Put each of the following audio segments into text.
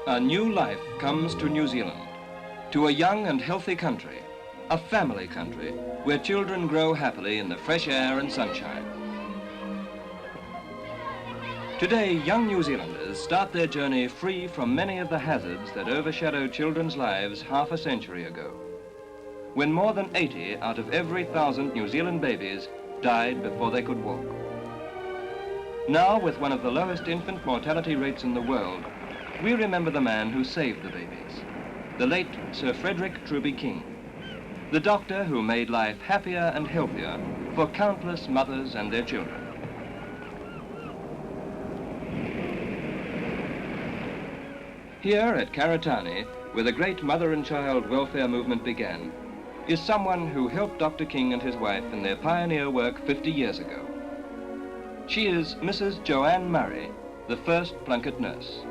A new life comes to New Zealand, to a young and healthy country, a family country, where children grow happily in the fresh air and sunshine. Today, young New Zealanders start their journey free from many of the hazards that overshadowed children's lives half a century ago, when more than 80 out of every 1,000 New Zealand babies died before they could walk. Now, with one of the lowest infant mortality rates in the world, we remember the man who saved the babies, the late Sir Dr Truby King, the doctor who made life happier and healthier for countless mothers and their children. Here at Karitane, where the great mother and child welfare movement began, is someone who helped Dr. King and his wife in their pioneer work 50 years ago. She is Mrs. Joanne Murray, the first Plunket nurse.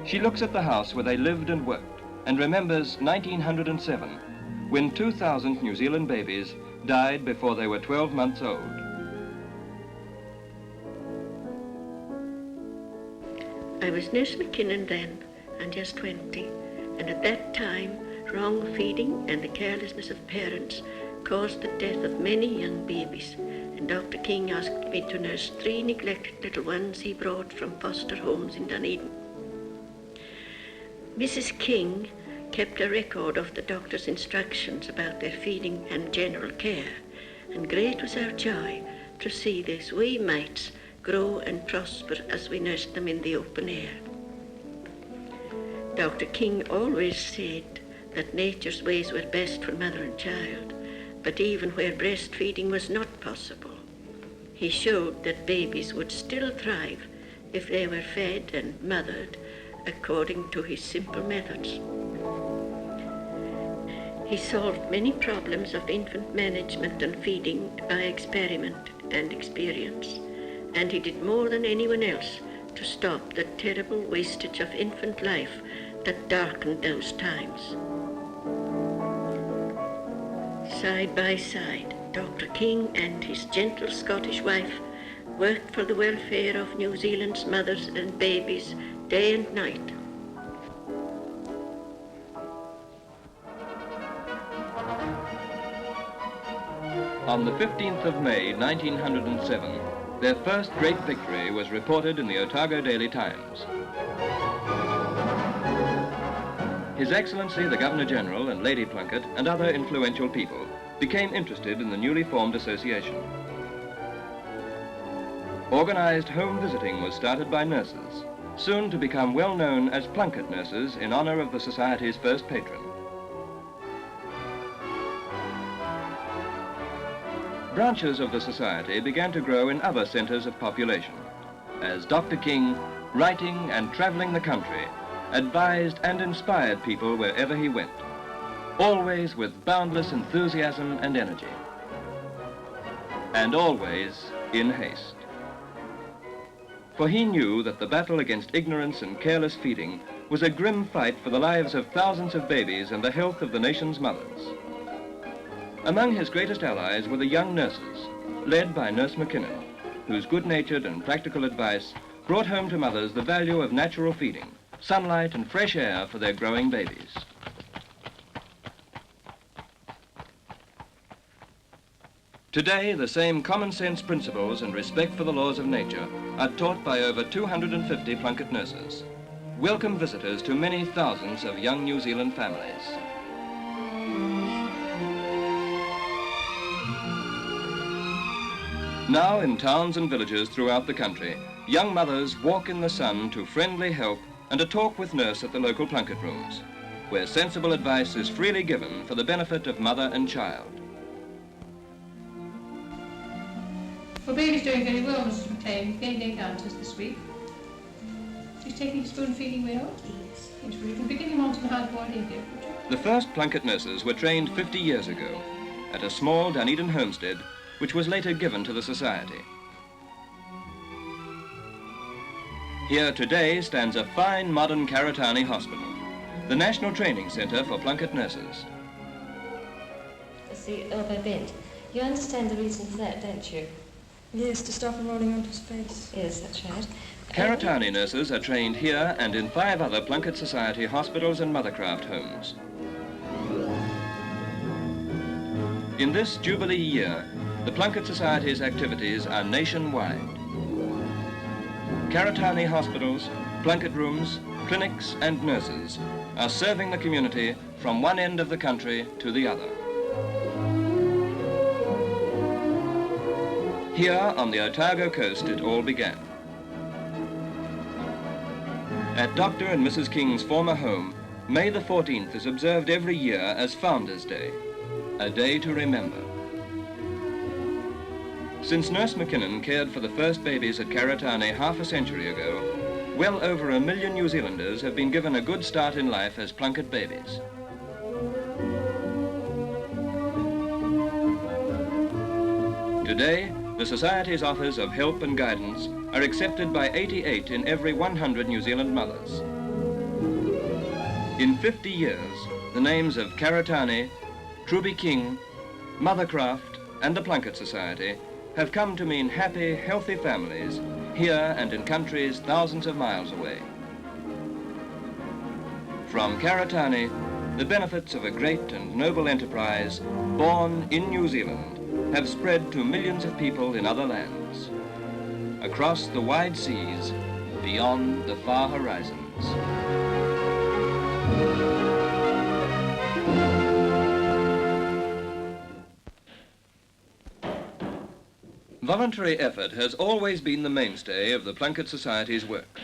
She looks at the house where they lived and worked and remembers 1907, when 2,000 New Zealand babies died before they were 12 months old. I was Nurse McKinnon then, and just 20, and at that time, wrong feeding and the carelessness of parents caused the death of many young babies, and Dr. King asked me to nurse 3 neglected little ones he brought from foster homes in Dunedin. Mrs. King kept a record of the doctor's instructions about their feeding and general care, and great was our joy to see these wee mites grow and prosper as we nursed them in the open air. Dr. King always said that nature's ways were best for mother and child, but even where breastfeeding was not possible, he showed that babies would still thrive if they were fed and mothered according to his simple methods. He solved many problems of infant management and feeding by experiment and experience, and he did more than anyone else to stop the terrible wastage of infant life that darkened those times. Side by side, Dr. King and his gentle Scottish wife worked for the welfare of New Zealand's mothers and babies day and night. On the 15th of May, 1907, their first great victory was reported in the Otago Daily Times. His Excellency the Governor-General and Lady Plunket and other influential people became interested in the newly formed association. Organized home visiting was started by nurses, soon to become well known as Plunket nurses in honor of the Society's first patron. Branches of the Society began to grow in other centers of population, as Dr. King, writing and traveling the country, advised and inspired people wherever he went, always with boundless enthusiasm and energy, and always in haste. For he knew that the battle against ignorance and careless feeding was a grim fight for the lives of thousands of babies and the health of the nation's mothers. Among his greatest allies were the young nurses, led by Nurse McKinnon, whose good-natured and practical advice brought home to mothers the value of natural feeding, sunlight and fresh air for their growing babies. Today, the same common sense principles and respect for the laws of nature are taught by over 250 Plunket nurses, welcome visitors to many thousands of young New Zealand families. Now, in towns and villages throughout the country, young mothers walk in the sun to friendly help and a talk with nurse at the local Plunket Rooms, where sensible advice is freely given for the benefit of mother and child. Well, baby's doing very well, Mrs. McLean. Getting day counters this week. She's taking spoon feeding well? Yes. You can begin him on some hard-boiled egg there, would you? The first Plunket nurses were trained 50 years ago at a small Dunedin homestead, which was later given to the Society. Here today stands a fine modern Karitane hospital, the National Training Centre for Plunket nurses. It's the elbow bent. You understand the reason for that, don't you? Yes, to stop him rolling onto his face. Yes, that's right. Karitane nurses are trained here and in 5 other Plunket Society hospitals and mothercraft homes. In this Jubilee year, the Plunket Society's activities are nationwide. Karitane hospitals, Plunket Rooms, clinics and nurses are serving the community from one end of the country to the other. Here on the Otago coast it all began. At Dr and Mrs King's former home, May the 14th is observed every year as Founders' Day, a day to remember. Since Nurse McKinnon cared for the first babies at Karitane half a century ago, well over 1 million New Zealanders have been given a good start in life as Plunket babies. Today, the Society's offers of help and guidance are accepted by 88 in every 100 New Zealand mothers. In 50 years, the names of Karitane, Truby King, Mothercraft and the Plunket Society have come to mean happy, healthy families here and in countries thousands of miles away. From Karitane, the benefits of a great and noble enterprise born in New Zealand have spread to millions of people in other lands, across the wide seas, beyond the far horizons. Voluntary effort has always been the mainstay of the Plunket Society's work.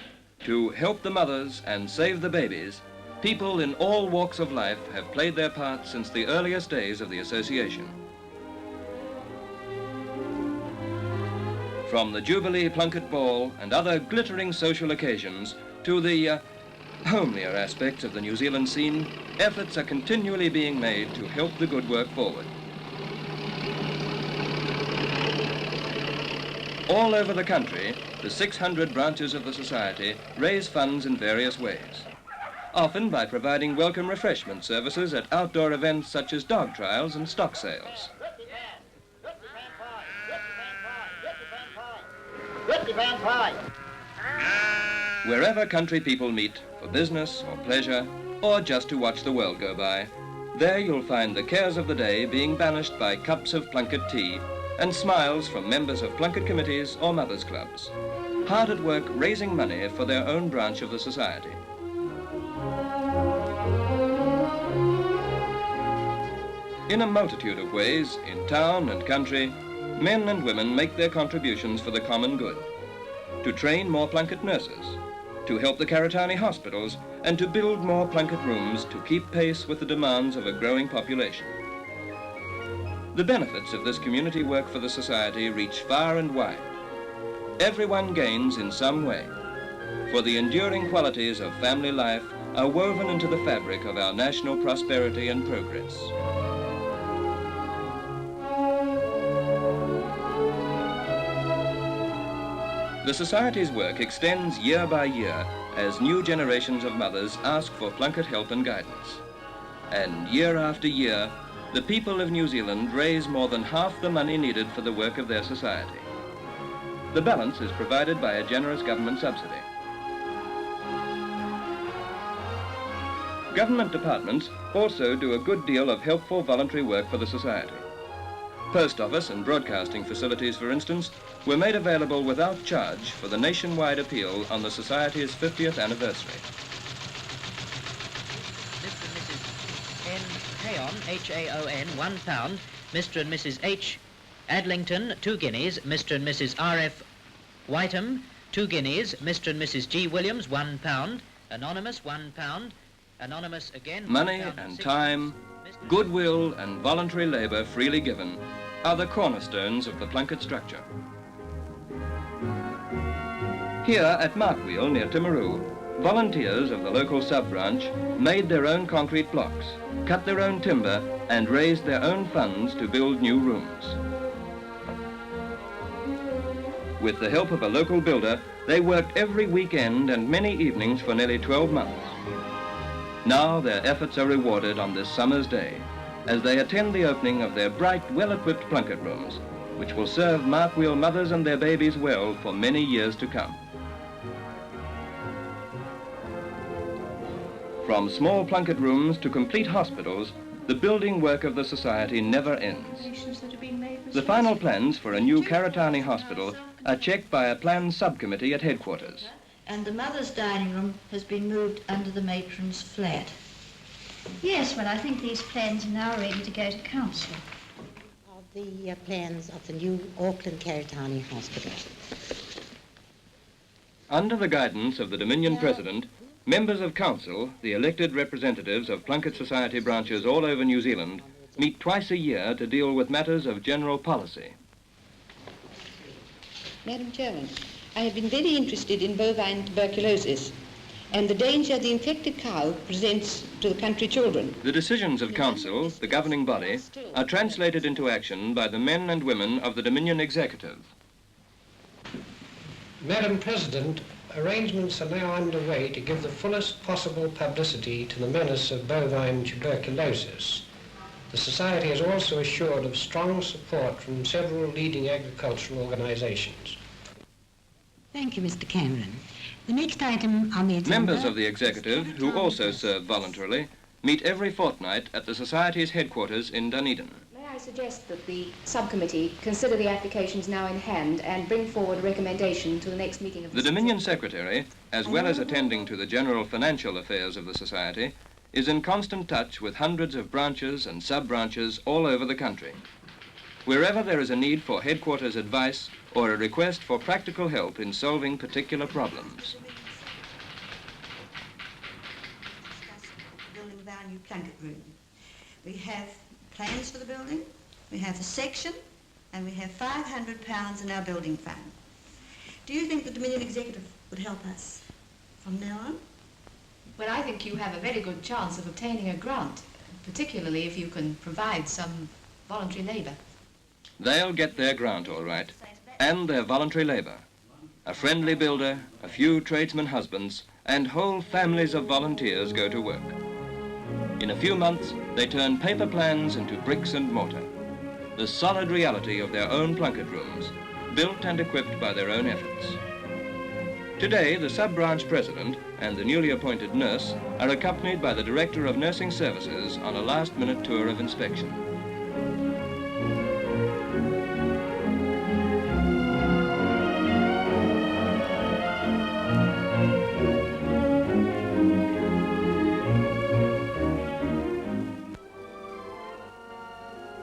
To help the mothers and save the babies, people in all walks of life have played their part since the earliest days of the association. From the Jubilee Plunket Ball and other glittering social occasions to the homelier aspects of the New Zealand scene, efforts are continually being made to help the good work forward. All over the country, the 600 branches of the Society raise funds in various ways, often by providing welcome refreshment services at outdoor events such as dog trials and stock sales. Wherever country people meet for business or pleasure, or just to watch the world go by, there you'll find the cares of the day being banished by cups of Plunket tea and smiles from members of Plunket committees or mothers' clubs, hard at work raising money for their own branch of the Society. In a multitude of ways, in town and country, men and women make their contributions for the common good, to train more Plunket nurses, to help the Karitane hospitals, and to build more Plunket Rooms to keep pace with the demands of a growing population. The benefits of this community work for the Society reach far and wide. Everyone gains in some way, for the enduring qualities of family life are woven into the fabric of our national prosperity and progress. The Society's work extends year by year as new generations of mothers ask for Plunket help and guidance. And year after year, the people of New Zealand raise more than half the money needed for the work of their Society. The balance is provided by a generous government subsidy. Government departments also do a good deal of helpful voluntary work for the Society. Post office and broadcasting facilities, for instance, were made available without charge for the nationwide appeal on the Society's 50th anniversary. Mr. and Mrs. N. Haon, H-A-O-N, £1. Mr. and Mrs. H. Adlington, 2 guineas. Mr. and Mrs. R.F. Whiteham, 2 guineas. Mr. and Mrs. G. Williams, £1. Anonymous, £1. Anonymous again. Money and time, goodwill and voluntary labour freely given are the cornerstones of the Plunket structure. Here at Markwheel near Timaru, volunteers of the local sub-branch made their own concrete blocks, cut their own timber and raised their own funds to build new rooms. With the help of a local builder, they worked every weekend and many evenings for nearly 12 months. Now their efforts are rewarded on this summer's day as they attend the opening of their bright, well-equipped Plunket Rooms, which will serve mark-wheel mothers and their babies well for many years to come. From small Plunket rooms to complete hospitals, the building work of the Society never ends. The final plans for a new Karitane hospital are checked by a plans subcommittee at headquarters. And the mother's dining room has been moved under the matron's flat. Yes, well, I think these plans are now ready to go to council. The plans of the new Auckland Karitane Hospital. Under the guidance of the Dominion President, members of council, the elected representatives of Plunket Society branches all over New Zealand, meet twice a year to deal with matters of general policy. Madam Chairman, I have been very interested in bovine tuberculosis and the danger the infected cow presents to the country children. The decisions of council, the governing body, are translated into action by the men and women of the Dominion Executive. Madam President, arrangements are now underway to give the fullest possible publicity to the menace of bovine tuberculosis. The Society is also assured of strong support from several leading agricultural organizations. Thank you, Mr. Cameron. The next item on the agenda... Members of the Executive, who also serve voluntarily, meet every fortnight at the Society's headquarters in Dunedin. May I suggest that the subcommittee consider the applications now in hand and bring forward a recommendation to the next meeting of the Dominion Secretary, as well as attending to the general financial affairs of the Society, is in constant touch with hundreds of branches and sub-branches all over the country. Wherever there is a need for headquarters advice or a request for practical help in solving particular problems. Building of our new Plunket room. We have plans for the building, we have a section, and we have £500 in our building fund. Do you think the Dominion Executive would help us from now on? Well, I think you have a very good chance of obtaining a grant, particularly if you can provide some voluntary labour. They'll get their grant all right, and their voluntary labour. A friendly builder, a few tradesmen husbands, and whole families of volunteers go to work. In a few months, they turn paper plans into bricks and mortar, the solid reality of their own Plunket rooms, built and equipped by their own efforts. Today, the sub-branch president and the newly appointed nurse are accompanied by the Director of Nursing Services on a last-minute tour of inspection.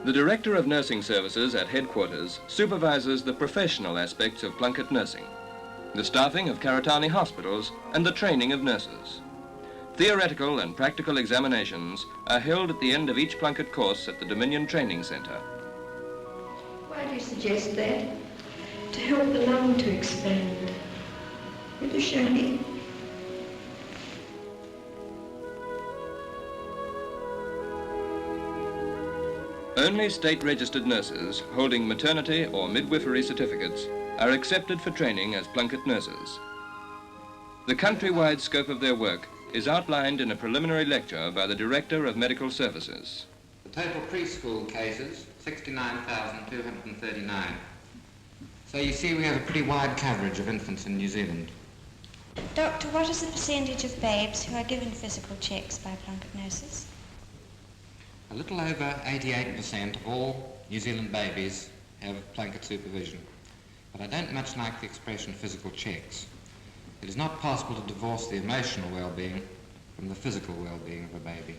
The Director of Nursing Services at headquarters supervises the professional aspects of Plunket nursing, the staffing of Karitane hospitals, and the training of nurses. Theoretical and practical examinations are held at the end of each Plunket course at the Dominion Training Centre. Why do you suggest that? To help the lung to expand. Will you show me? Only state-registered nurses holding maternity or midwifery certificates are accepted for training as Plunket nurses. The countrywide scope of their work is outlined in a preliminary lecture by the Director of Medical Services. The total preschool cases, 69,239. So you see we have a pretty wide coverage of infants in New Zealand. Doctor, what is the percentage of babes who are given physical checks by Plunket nurses? A little over 88% of all New Zealand babies have Plunket supervision. But I don't much like the expression physical checks. It is not possible to divorce the emotional well-being from the physical well-being of a baby.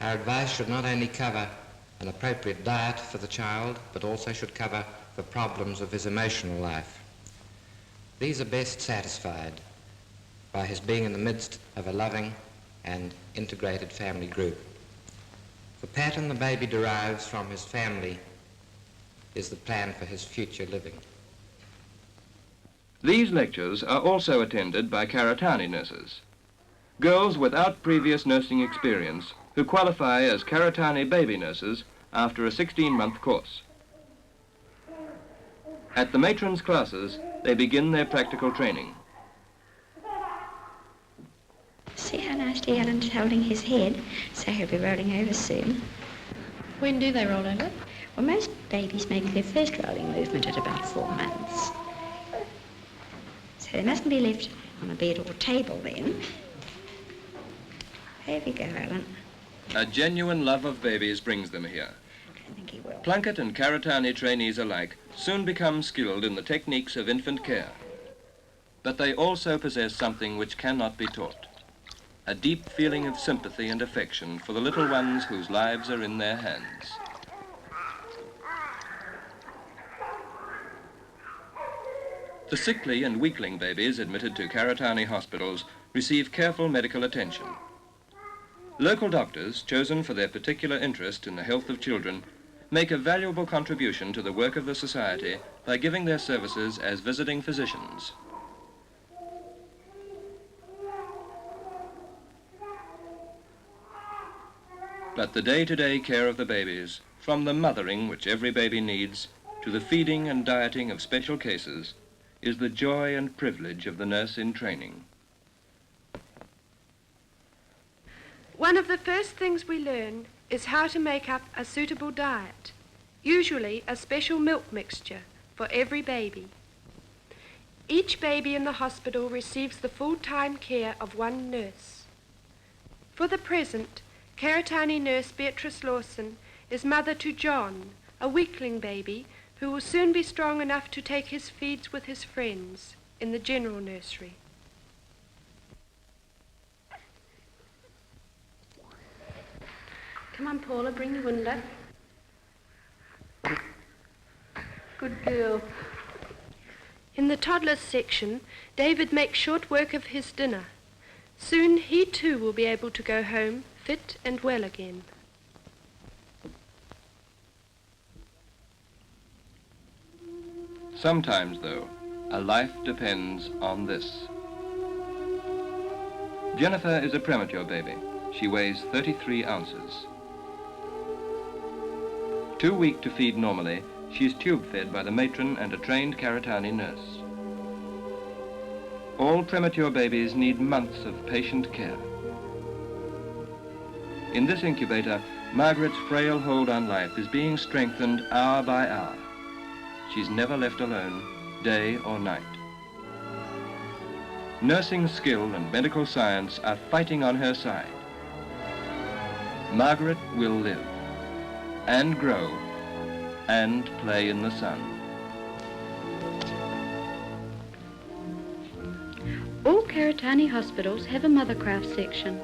Our advice should not only cover an appropriate diet for the child, but also should cover the problems of his emotional life. These are best satisfied by his being in the midst of a loving and integrated family group. The pattern the baby derives from his family is the plan for his future living. These lectures are also attended by Karitane nurses, girls without previous nursing experience who qualify as Karitane baby nurses after a 16-month course. At the matron's classes, they begin their practical training. See how nicely Alan's holding his head, so he'll be rolling over soon. When do they roll over? Well, most babies make their first rolling movement at about 4 months. So they mustn't be left on a bed or table then. There we go, Alan. A genuine love of babies brings them here. I think he will. Plunket and Karitane trainees alike soon become skilled in the techniques of infant care. But they also possess something which cannot be taught. A deep feeling of sympathy and affection for the little ones whose lives are in their hands. The sickly and weakling babies admitted to Karitane hospitals receive careful medical attention. Local doctors, chosen for their particular interest in the health of children, make a valuable contribution to the work of the Society by giving their services as visiting physicians. But the day-to-day care of the babies, from the mothering which every baby needs, to the feeding and dieting of special cases, is the joy and privilege of the nurse in training. One of the first things we learn is how to make up a suitable diet, usually a special milk mixture for every baby. Each baby in the hospital receives the full-time care of one nurse. For the present, Karitane nurse Beatrice Lawson is mother to John, a weakling baby who will soon be strong enough to take his feeds with his friends in the general nursery. Come on, Paula, bring the window. Good girl. In the toddlers section, David makes short work of his dinner. Soon he too will be able to go home fit and well again. Sometimes, though, a life depends on this. Jennifer is a premature baby. She weighs 33 ounces. Too weak to feed normally, she's tube-fed by the matron and a trained Karitane nurse. All premature babies need months of patient care. In this incubator, Margaret's frail hold on life is being strengthened hour by hour. She's never left alone, day or night. Nursing skill and medical science are fighting on her side. Margaret will live, and grow, and play in the sun. All Karitane hospitals have a mothercraft section,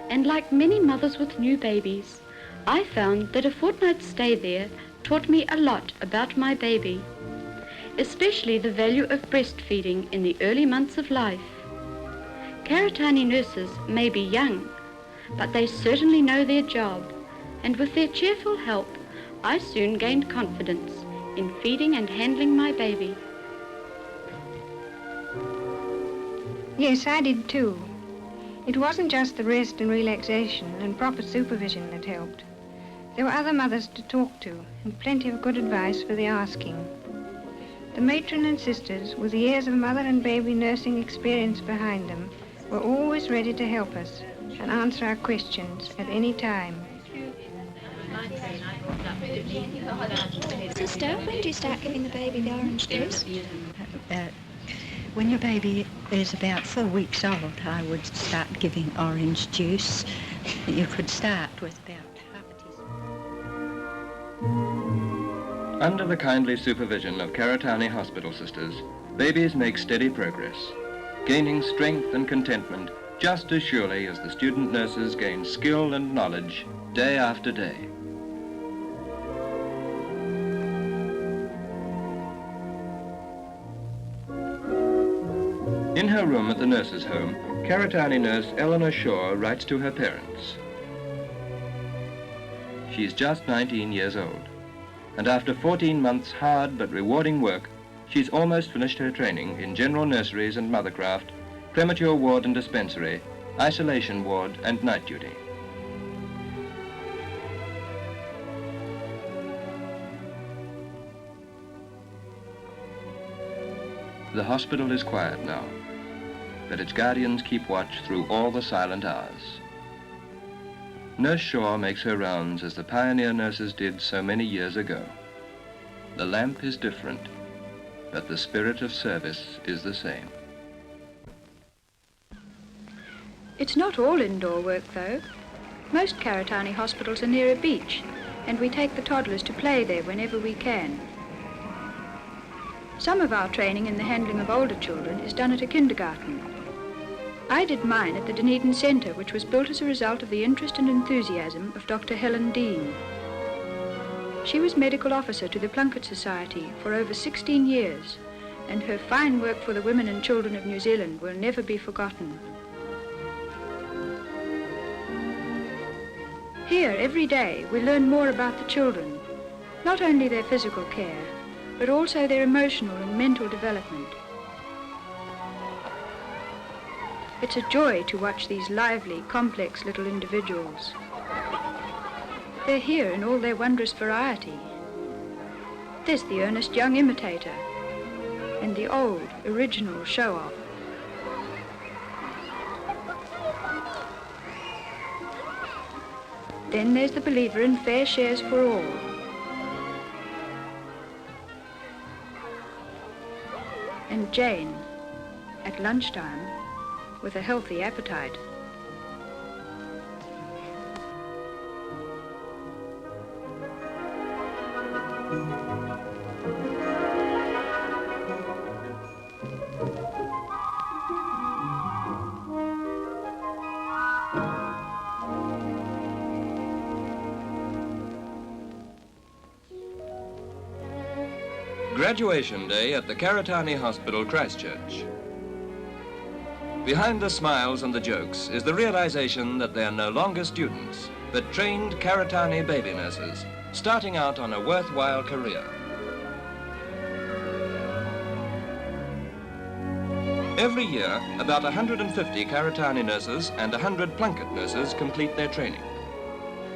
and like many mothers with new babies, I found that a fortnight's stay there taught me a lot about my baby, especially the value of breastfeeding in the early months of life. Karitane nurses may be young, but they certainly know their job, and with their cheerful help, I soon gained confidence in feeding and handling my baby. Yes, I did too. It wasn't just the rest and relaxation and proper supervision that helped. There were other mothers to talk to and plenty of good advice for the asking. The matron and sisters, with years of mother and baby nursing experience behind them, were always ready to help us and answer our questions at any time. Sister, when do you start giving the baby the orange juice? When your baby is about 4 weeks old, I would start giving orange juice. You could start with about half a teaspoon. Under the kindly supervision of Karitane hospital sisters, babies make steady progress, gaining strength and contentment just as surely as the student nurses gain skill and knowledge day after day. In her room at the nurse's home, Karitane nurse Eleanor Shaw writes to her parents. She's just 19 years old, and after 14 months' hard but rewarding work, she's almost finished her training in general nurseries and mothercraft, premature ward and dispensary, isolation ward and night duty. The hospital is quiet now, but its guardians keep watch through all the silent hours. Nurse Shaw makes her rounds as the pioneer nurses did so many years ago. The lamp is different, but the spirit of service is the same. It's not all indoor work, though. Most Karitane hospitals are near a beach, and we take the toddlers to play there whenever we can. Some of our training in the handling of older children is done at a kindergarten. I did mine at the Dunedin Centre, which was built as a result of the interest and enthusiasm of Dr. Helen Dean. She was medical officer to the Plunket Society for over 16 years, and her fine work for the women and children of New Zealand will never be forgotten. Here, every day, we learn more about the children, not only their physical care, but also their emotional and mental development. It's a joy to watch these lively, complex little individuals. They're here in all their wondrous variety. There's the earnest young imitator, and the old, original show-off. Then there's the believer in fair shares for all. And Jane, at lunchtime, with a healthy appetite. Graduation day at the Karitane Hospital, Christchurch. Behind the smiles and the jokes is the realization that they're no longer students, but trained Karitane baby nurses, starting out on a worthwhile career. Every year, about 150 Karitane nurses and 100 Plunket nurses complete their training.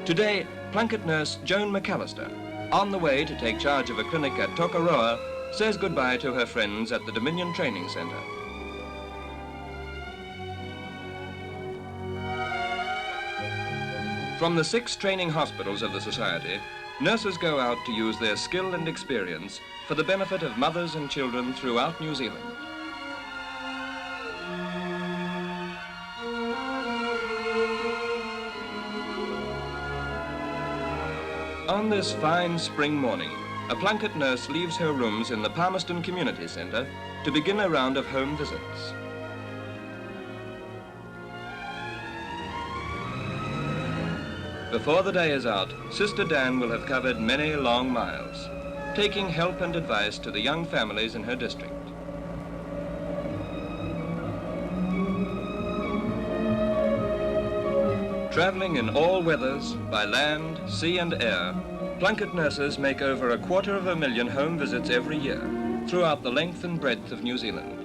Today, Plunket nurse Joan McAllister, on the way to take charge of a clinic at Tokoroa, says goodbye to her friends at the Dominion Training Centre. From the 6 training hospitals of the Society, nurses go out to use their skill and experience for the benefit of mothers and children throughout New Zealand. On this fine spring morning, a Plunket nurse leaves her rooms in the Palmerston Community Centre to begin a round of home visits. Before the day is out, Sister Dan will have covered many long miles, taking help and advice to the young families in her district. Travelling in all weathers, by land, sea and air, Plunket nurses make over 250,000 home visits every year throughout the length and breadth of New Zealand.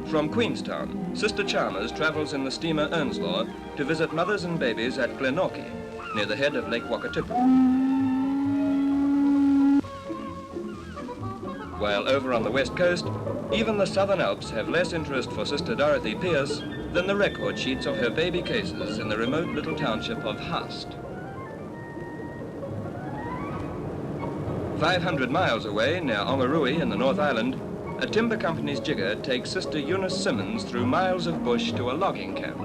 From Queenstown, Sister Chalmers travels in the steamer Earnslaw to visit mothers and babies at Glenorchy, near the head of Lake Wakatipu. While over on the west coast, even the Southern Alps have less interest for Sister Dorothy Pierce than the record sheets of her baby cases in the remote little township of Haast. 500 miles away, near Ongarui in the North Island, a timber company's jigger takes Sister Eunice Simmons through miles of bush to a logging camp.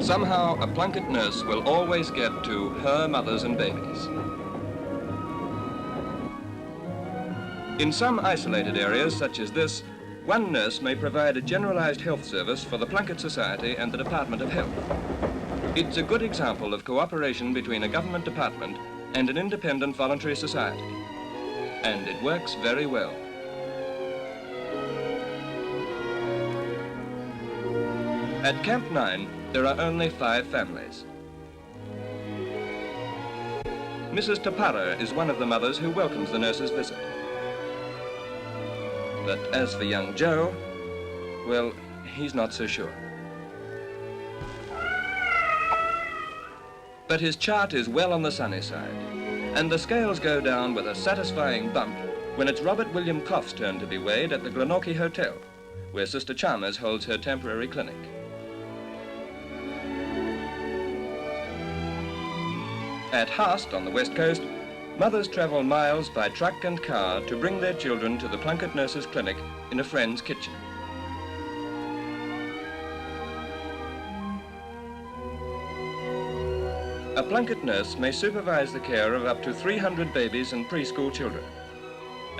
Somehow, a Plunket nurse will always get to her mothers and babies. In some isolated areas, such as this, one nurse may provide a generalized health service for the Plunket Society and the Department of Health. It's a good example of cooperation between a government department and an independent voluntary society. And it works very well. At Camp 9, there are only 5 families. Mrs. Tapara is one of the mothers who welcomes the nurse's visit. But as for young Joe, well, he's not so sure. But his chart is well on the sunny side, and the scales go down with a satisfying bump when it's Robert William Coff's turn to be weighed at the Glenorchy Hotel, where Sister Chalmers holds her temporary clinic. At Haast on the west coast, mothers travel miles by truck and car to bring their children to the Plunket Nurses Clinic in a friend's kitchen. A Plunket nurse may supervise the care of up to 300 babies and preschool children.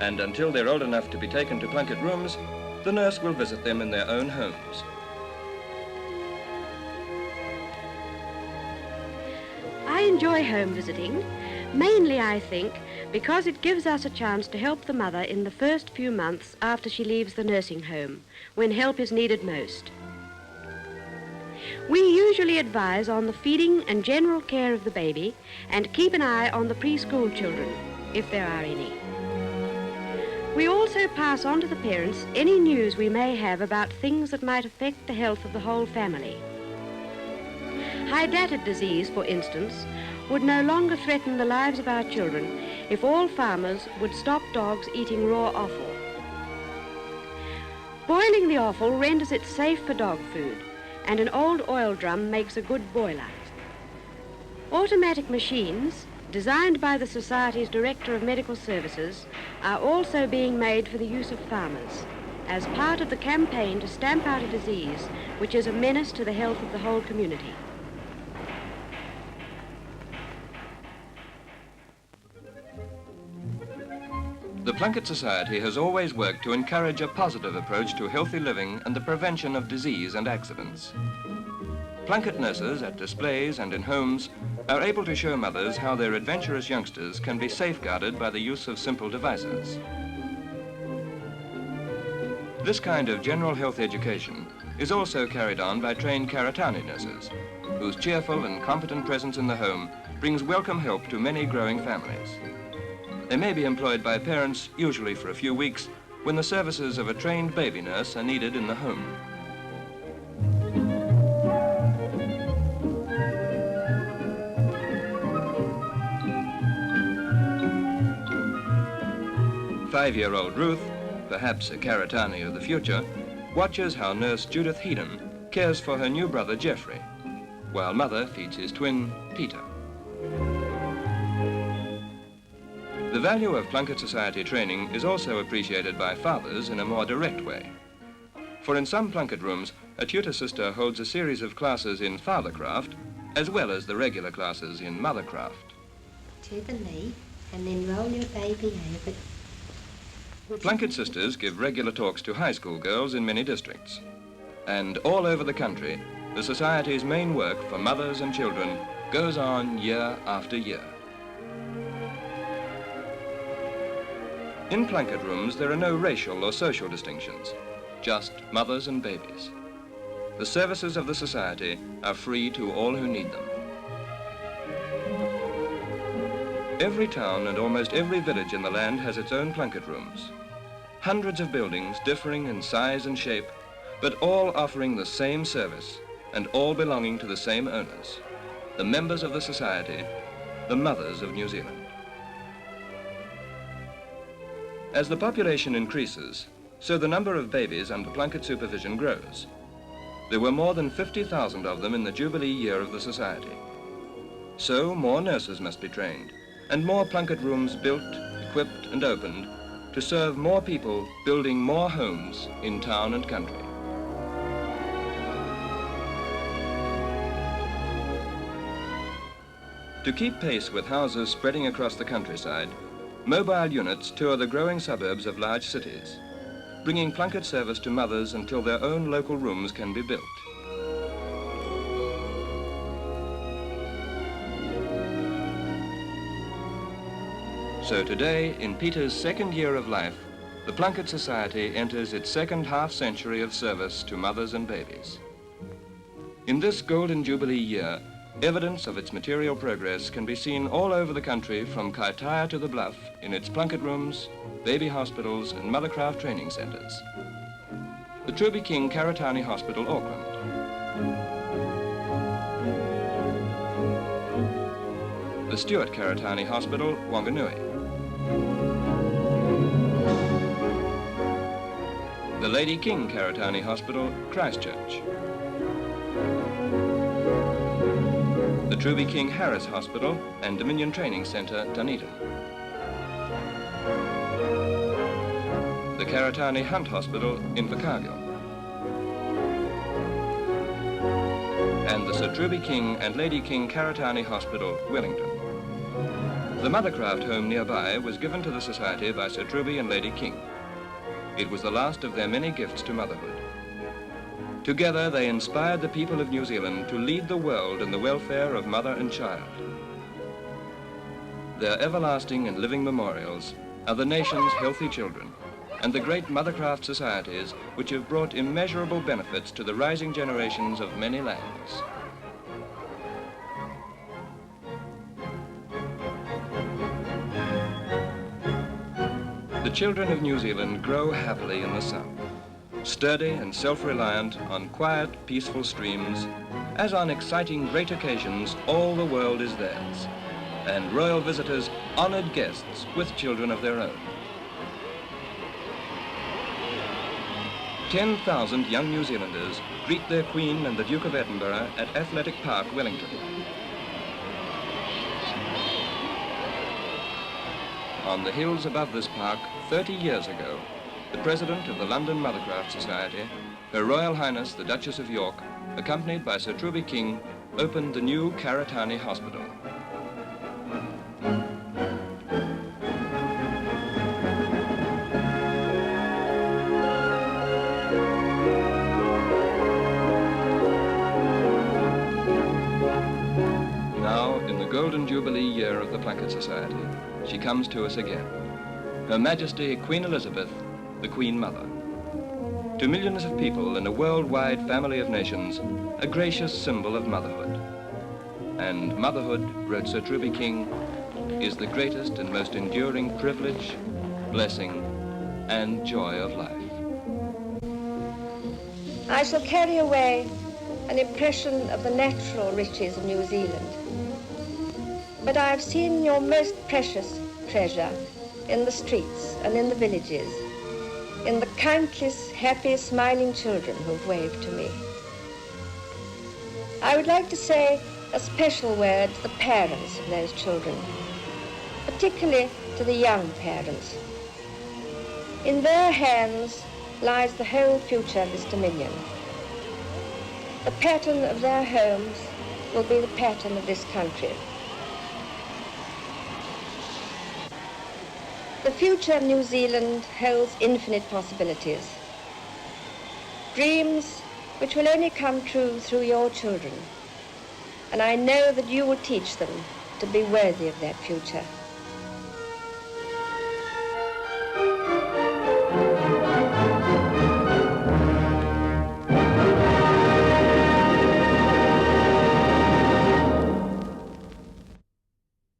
And until they're old enough to be taken to Plunket Rooms, the nurse will visit them in their own homes. I enjoy home visiting, mainly, I think, because it gives us a chance to help the mother in the first few months after she leaves the nursing home, when help is needed most. We usually advise on the feeding and general care of the baby and keep an eye on the preschool children, if there are any. We also pass on to the parents any news we may have about things that might affect the health of the whole family. Hydatid disease, for instance, would no longer threaten the lives of our children if all farmers would stop dogs eating raw offal. Boiling the offal renders it safe for dog food, and an old oil drum makes a good boiler. Automatic machines, designed by the Society's Director of Medical Services, are also being made for the use of farmers, as part of the campaign to stamp out a disease which is a menace to the health of the whole community. The Plunket Society has always worked to encourage a positive approach to healthy living and the prevention of disease and accidents. Plunket nurses at displays and in homes are able to show mothers how their adventurous youngsters can be safeguarded by the use of simple devices. This kind of general health education is also carried on by trained Karitane nurses, whose cheerful and competent presence in the home brings welcome help to many growing families. They may be employed by parents, usually for a few weeks, when the services of a trained baby nurse are needed in the home. Five-year-old Ruth, perhaps a Karitane of the future, watches how nurse Judith Heedham cares for her new brother Geoffrey, while mother feeds his twin, Peter. The value of Plunket Society training is also appreciated by fathers in a more direct way. For in some Plunket rooms, a tutor sister holds a series of classes in fathercraft, as well as the regular classes in mothercraft. To the knee, and then roll your baby over. Plunket sisters give regular talks to high school girls in many districts. And all over the country, the Society's main work for mothers and children goes on year after year. In Plunket rooms, there are no racial or social distinctions, just mothers and babies. The services of the Society are free to all who need them. Every town and almost every village in the land has its own Plunket rooms. Hundreds of buildings differing in size and shape, but all offering the same service and all belonging to the same owners, the members of the Society, the mothers of New Zealand. As the population increases, so the number of babies under Plunket supervision grows. There were more than 50,000 of them in the Jubilee year of the Society. So more nurses must be trained, and more Plunket rooms built, equipped and opened to serve more people, building more homes in town and country. To keep pace with houses spreading across the countryside, mobile units tour the growing suburbs of large cities, bringing Plunket service to mothers until their own local rooms can be built. So today, in Peter's second year of life, the Plunket Society enters its second half-century of service to mothers and babies. In this Golden Jubilee year, evidence of its material progress can be seen all over the country from Kaitaia to the Bluff in its Plunket rooms, baby hospitals and mothercraft training centres. The Truby King Karitane Hospital, Auckland. The Stewart Karitane Hospital, Wanganui. The the Lady King Karitane Hospital, Christchurch. The Truby King Harris Hospital and Dominion Training Centre, Dunedin. The Karitane Hunt Hospital, Invercargill. And the Sir Truby King and Lady King Karitane Hospital, Wellington. The Mothercraft home nearby was given to the Society by Sir Truby and Lady King. It was the last of their many gifts to motherhood. Together they inspired the people of New Zealand to lead the world in the welfare of mother and child. Their everlasting and living memorials are the nation's healthy children and the great Mothercraft societies which have brought immeasurable benefits to the rising generations of many lands. The children of New Zealand grow happily in the sun, sturdy and self-reliant on quiet, peaceful streams, as on exciting great occasions all the world is theirs, and royal visitors honoured guests with children of their own. 10,000 young New Zealanders greet their Queen and the Duke of Edinburgh at Athletic Park, Wellington. On the hills above this park, 30 years ago, the President of the London Mothercraft Society, Her Royal Highness the Duchess of York, accompanied by Sir Truby King, opened the new Karitane Hospital. Now, in the Golden Jubilee year of the Plunket Society, she comes to us again. Her Majesty Queen Elizabeth, the Queen Mother. To millions of people in a worldwide family of nations, a gracious symbol of motherhood. And motherhood, wrote Sir Truby King, is the greatest and most enduring privilege, blessing, and joy of life. I shall carry away an impression of the natural riches of New Zealand. But I have seen your most precious treasure in the streets and in the villages, in the countless happy, smiling children who've waved to me. I would like to say a special word to the parents of those children, particularly to the young parents. In their hands lies the whole future of this Dominion. The pattern of their homes will be the pattern of this country. The future of New Zealand holds infinite possibilities, dreams which will only come true through your children, and I know that you will teach them to be worthy of that future.